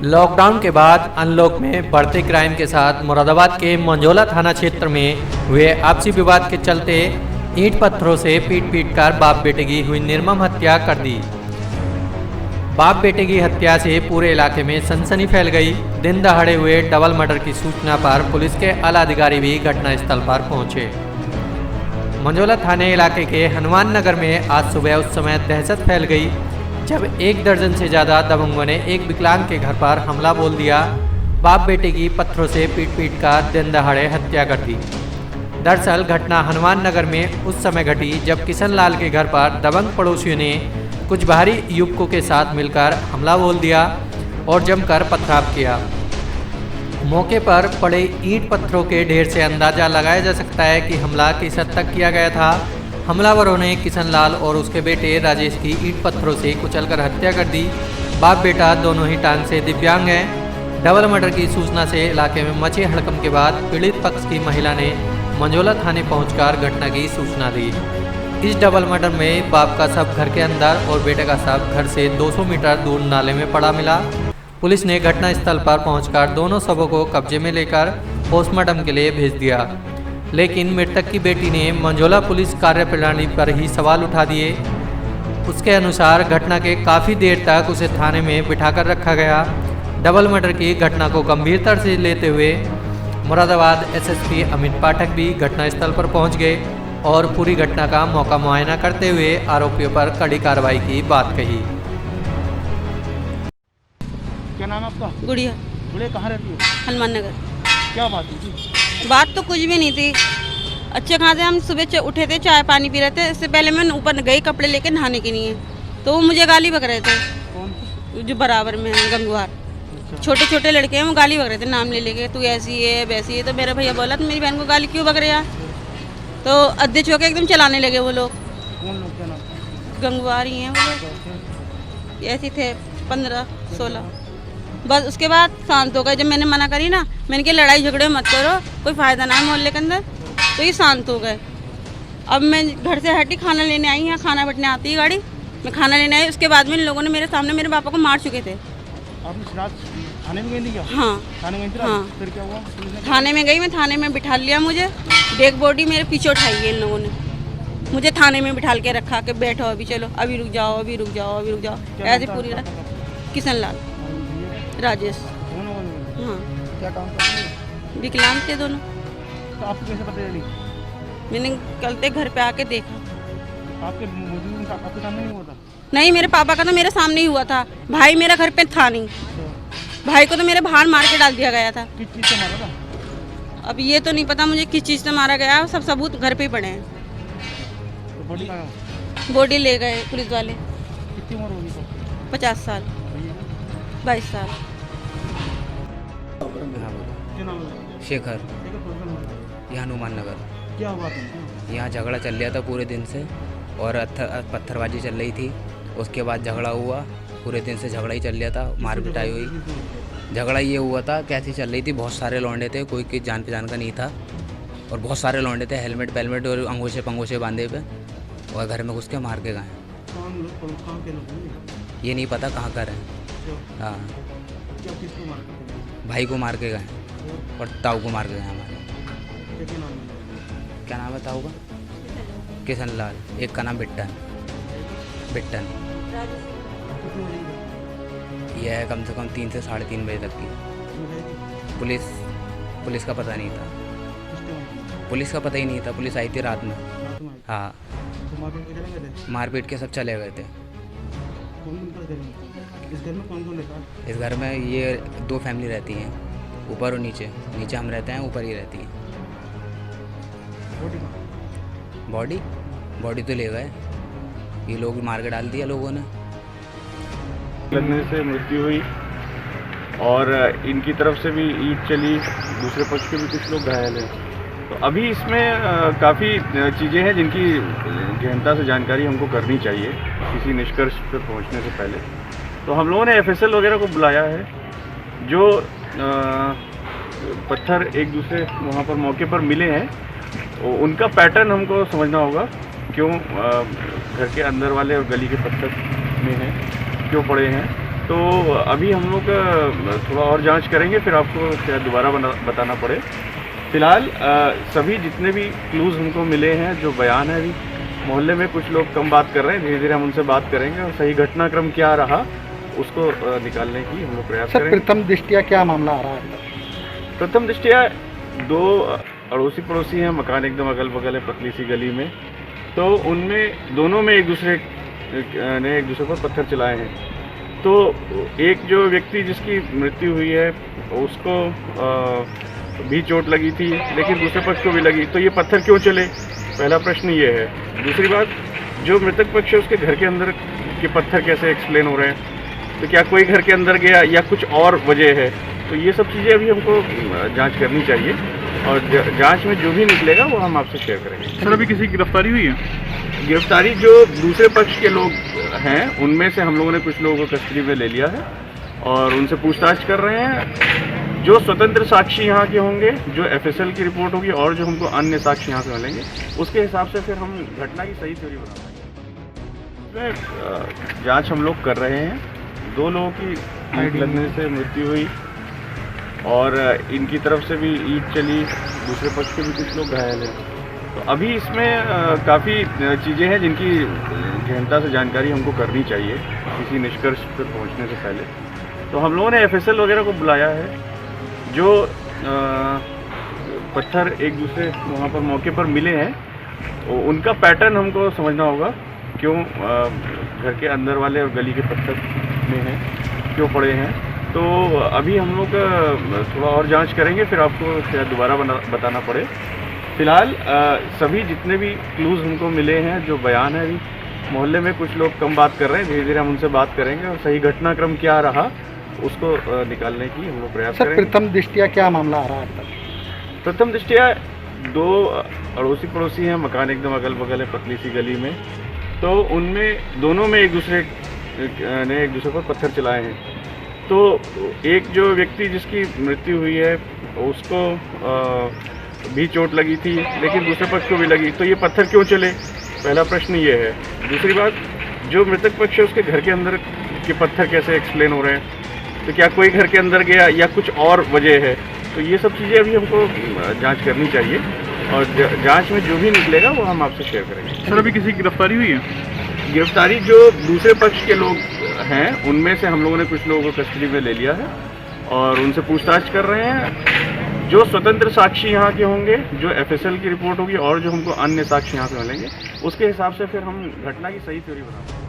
Lockdown के बाद unlock में बढ़ते क्राइम के साथ मुरादाबाद के मंझोला थाना क्षेत्र में हुए आपसी विवाद के चलते ईंट पत्थरों से पीट कर बाप बेटे की हुई निर्मम हत्या कर दी। बाप बेटे की हत्या से पूरे इलाके में सनसनी फैल गई। दिन दहाड़े हुए डबल मर्डर की सूचना पर पुलिस के आला अधिकारी भी घटनास्थल पर पहुंचे। मंझोला थाने इलाके के हनुमान नगर में आज सुबह उस समय दहशत फैल गई जब 1 दर्जन से ज़्यादा दबंगों ने एक विकलांग के घर पर हमला बोल दिया। बाप बेटे की पत्थरों से पीट कर दिन दहाड़े हत्या कर दी। दरअसल घटना हनुमान नगर में उस समय घटी जब किशन लाल के घर पर दबंग पड़ोसियों ने कुछ बाहरी युवकों के साथ मिलकर हमला बोल दिया और जमकर पथराव किया। मौके पर पड़े ईंट पत्थरों के ढेर से अंदाजा लगाया जा सकता है कि हमला किस हद तक किया गया था। हमलावरों ने किशन लाल और उसके बेटे राजेश की ईंट पत्थरों से कुचलकर हत्या कर दी। बाप बेटा दोनों ही टांग से दिव्यांग हैं। डबल मर्डर की सूचना से इलाके में मचे हड़कंप के बाद पीड़ित पक्ष की महिला ने मंझोला थाने पहुंचकर घटना की सूचना दी। इस डबल मर्डर में बाप का शव घर के अंदर और बेटे का शव घर से 200 मीटर दूर नाले में पड़ा मिला। पुलिस ने घटनास्थल पर पहुंचकर दोनों शवों को कब्जे में लेकर पोस्टमार्टम के लिए भेज दिया, लेकिन मृतक की बेटी ने मंझोला पुलिस कार्यप्रणाली पर ही सवाल उठा दिए। उसके अनुसार घटना के काफ़ी देर तक उसे थाने में बिठाकर रखा गया। डबल मर्डर की घटना को गंभीरता से लेते हुए मुरादाबाद एसएसपी अमित पाठक भी घटनास्थल पर पहुंच गए और पूरी घटना का मौका मुआयना करते हुए आरोपियों पर कड़ी कार्रवाई की बात कही। क्या नाम है आपका? गुड़िया। गुड़िया कहाँ रहती हो? हनुमान नगर। क्या बात हुई थी? बात तो कुछ भी नहीं थी। अच्छे खासे हम सुबह उठे थे, चाय पानी पी रहे थे। इससे पहले मैं ऊपर गई कपड़े लेके नहाने के लिए, तो वो मुझे गाली बक रहे थे। कौन? जो बराबर में है गंगवार, अच्छा। छोटे छोटे लड़के हैं, वो गाली बक रहे थे नाम ले लेके, तू ऐसी है वैसी है। तो मेरा भैया बोला तो मेरी बहन को गाली क्यों बक रहे यार, तो अध्यक्ष होकर एकदम चलाने लगे वो लोग। कौन लोग? क्या नाम? गंगवार ही हैं वो लोग, ऐसे थे 15-16। बस उसके बाद शांत हो गए। जब मैंने मना करी ना, मैंने कहा लड़ाई झगड़े मत करो, कोई फ़ायदा ना है मोहल्ले के अंदर, तो ये शांत हो गए। अब मैं घर से हटी, खाना लेने आई हैं, खाना बटने आती है गाड़ी, मैं खाना लेने आई। उसके बाद में इन लोगों ने मेरे सामने मेरे पापा को मार चुके थे। आपने शराब थाने में गई थी क्या? हाँ थाने में गई थी? हाँ। फिर क्या हुआ? पुलिस ने थाने में गई मैं, थाने में बिठा लिया मुझे। डेड बॉडी मेरे पीछे उठाई है इन लोगों ने, मुझे थाने में बिठा के रखा कि बैठो अभी, चलो अभी रुक जाओ, अभी रुक जाओ, अभी रुक जाओ, क्या ऐसे नाम था पूरी आपका? रात। किशन लाल, राजेश। कौन है? हाँ, क्या काम करते हैं? विकलांग थे दोनों। तो आपको कैसे पता चली? मैंने कल तक घर पे आके देखा। आपके मौजूद आपके सामने नहीं हुआ था? नहीं, मेरे पापा का तो मेरे सामने ही हुआ था। भाई मेरा घर पे था नहीं, भाई को तो मेरे बाहर मार के डाल दिया गया था। किस चीज़ से मारा था? अब ये तो नहीं पता मुझे किस चीज़ से मारा गया, सब सबूत घर पे ही पड़े हैं। तो बॉडी कहाँ है? बॉडी ले गए पुलिस वाले। कितनी उम्र होगी तो? 50 साल, 22 साल। क्या नाम है? शेखर, एक प्रॉब्लम है। ये हनुमान नगर। क्या हुआ तुमको? यहाँ झगड़ा चल रहा था पूरे दिन से और पत्थरबाजी चल रही थी। उसके बाद झगड़ा हुआ, पूरे दिन से झगड़ा ही चल रहा था, मार पिटाई हुई। झगड़ा ये हुआ था, कैसी चल रही थी, बहुत सारे लौंडे थे, कोई की जान पहचान का नहीं था और बहुत सारे लौंडे थे, हेलमेट वेलमेट और अंगोछे पंगोछे बांधे पे, और घर में घुस के मार के गए। कहाँ के लोग हैं? ये नहीं पता कहाँ कर है। हाँ, क्या किसको मारा? भाई को मार के गए और ताऊ को मार के गए हमारे। क्या नाम है? क्या नाम है ताऊ का? किशन लाल। एक का नाम बिट्टन। कितनी बजे की? यह है कम से कम 3 से 3:30 बजे तक की। पुलिस का पता नहीं था, पुलिस का पता ही नहीं था। पुलिस आई थी रात में। हाँ, मारपीट के सब चले गए थे। इस घर में कौन रहता है? इस घर में ये 2 फैमिली रहती हैं, ऊपर और नीचे। नीचे हम रहते हैं, ऊपर ही रहती हैं। बॉडी कहाँ? बॉडी तो ले गए, ये लोग मार के डाल दिया लोगों ने। लगने से मृत्यु हुई और इनकी तरफ से भी ईंट चली, दूसरे पक्ष के भी कुछ लोग घायल हैं। तो अभी इसमें काफ़ी चीज़ें हैं जिनकी गहनता से जानकारी हमको करनी चाहिए किसी निष्कर्ष पर पहुंचने से पहले। तो हम लोगों ने एफएसएल वगैरह को बुलाया है। जो पत्थर एक दूसरे वहाँ पर मौके पर मिले हैं, उनका पैटर्न हमको समझना होगा, क्यों घर के अंदर वाले और गली के पत्थर में हैं, क्यों पड़े हैं, तो अभी हम लोग थोड़ा और जांच करेंगे, फिर आपको शायद दोबारा बताना पड़े। फिलहाल सभी जितने भी क्लूज़ हमको मिले हैं, जो बयान है, अभी मोहल्ले में कुछ लोग कम बात कर रहे हैं, धीरे धीरे हम उनसे बात करेंगे और सही घटनाक्रम क्या रहा उसको निकालने की हम लोग प्रयास सर करेंगे। प्रथम दृष्टिया क्या मामला आ रहा है? प्रथम दृष्टिया दो अड़ोसी पड़ोसी हैं, मकान एकदम अगल बगल है, पतली सी गली में। तो उनमें दोनों में एक दूसरे पर पत्थर चलाए हैं। तो एक जो व्यक्ति जिसकी मृत्यु हुई है उसको भी चोट लगी थी, लेकिन दूसरे पक्ष को भी लगी। तो ये पत्थर क्यों चले, पहला प्रश्न ये है। दूसरी बात, जो मृतक पक्ष है उसके घर के अंदर के पत्थर कैसे एक्सप्लेन हो रहे हैं, तो क्या कोई घर के अंदर गया या कुछ और वजह है। तो ये सब चीज़ें अभी हमको जांच करनी चाहिए और जांच में जो भी निकलेगा वो हम आपसे शेयर करेंगे। सर अभी किसी की गिरफ्तारी हुई है? गिरफ्तारी जो दूसरे पक्ष के लोग हैं उनमें से हम लोगों ने कुछ लोगों को कस्टडी में ले लिया है और उनसे पूछताछ कर रहे हैं। जो स्वतंत्र साक्षी यहाँ के होंगे, जो FSL की रिपोर्ट होगी और जो हमको अन्य साक्षी यहाँ से मिलेंगे, उसके हिसाब से फिर हम घटना की सही थ्योरी बनाएंगे। जांच हम लोग कर रहे हैं। 2 लोगों की ईंट लगने से मृत्यु हुई और इनकी तरफ से भी ईंट चली, दूसरे पक्ष के भी कुछ लोग घायल हैं। तो अभी इसमें काफ़ी चीज़ें हैं जिनकी गहनता से जानकारी हमको करनी चाहिए किसी निष्कर्ष पर पहुंचने से पहले। तो हम लोगों ने FSL वगैरह को बुलाया है। जो पत्थर एक दूसरे वहाँ पर मौके पर मिले हैं, उनका पैटर्न हमको समझना होगा, क्यों घर के अंदर वाले और गली के पत्थर में हैं, क्यों पड़े हैं। तो अभी हम लोग थोड़ा और जांच करेंगे, फिर आपको शायद दोबारा बताना पड़े। फिलहाल सभी जितने भी क्लूज़ हमको मिले हैं, जो बयान है, अभी मोहल्ले में कुछ लोग कम बात कर रहे हैं, धीरे धीरे हम उनसे बात करेंगे और सही घटनाक्रम क्या रहा उसको निकालने की हम लोग प्रयास सर करेंगे। प्रथम दृष्टिया क्या मामला आ रहा है? प्रथम दृष्टिया 2 अड़ोसी पड़ोसी हैं, मकान एकदम अगल बगल है, पतली सी गली में। तो उनमें दोनों में एक दूसरे पर पत्थर चलाए हैं। तो एक जो व्यक्ति जिसकी मृत्यु हुई है उसको भी चोट लगी थी, लेकिन दूसरे पक्ष को भी लगी। तो ये पत्थर क्यों चले, पहला प्रश्न ये है। दूसरी बात, जो मृतक पक्ष है उसके घर के अंदर के पत्थर कैसे एक्सप्लेन हो रहे हैं, तो क्या कोई घर के अंदर गया या कुछ और वजह है। तो ये सब चीज़ें अभी हमको जांच करनी चाहिए और जांच में जो भी निकलेगा वो हम आपसे शेयर करेंगे। सर अभी किसी की गिरफ्तारी हुई है? गिरफ्तारी जो दूसरे पक्ष के लोग हैं उनमें से हम लोगों ने कुछ लोगों को कस्टडी में ले लिया है और उनसे पूछताछ कर रहे हैं। जो स्वतंत्र साक्षी यहाँ के होंगे, जो FSL की रिपोर्ट होगी और जो हमको अन्य साक्षी यहाँ से मिलेंगे, उसके हिसाब से फिर हम घटना की सही थ्योरी बनाएंगे।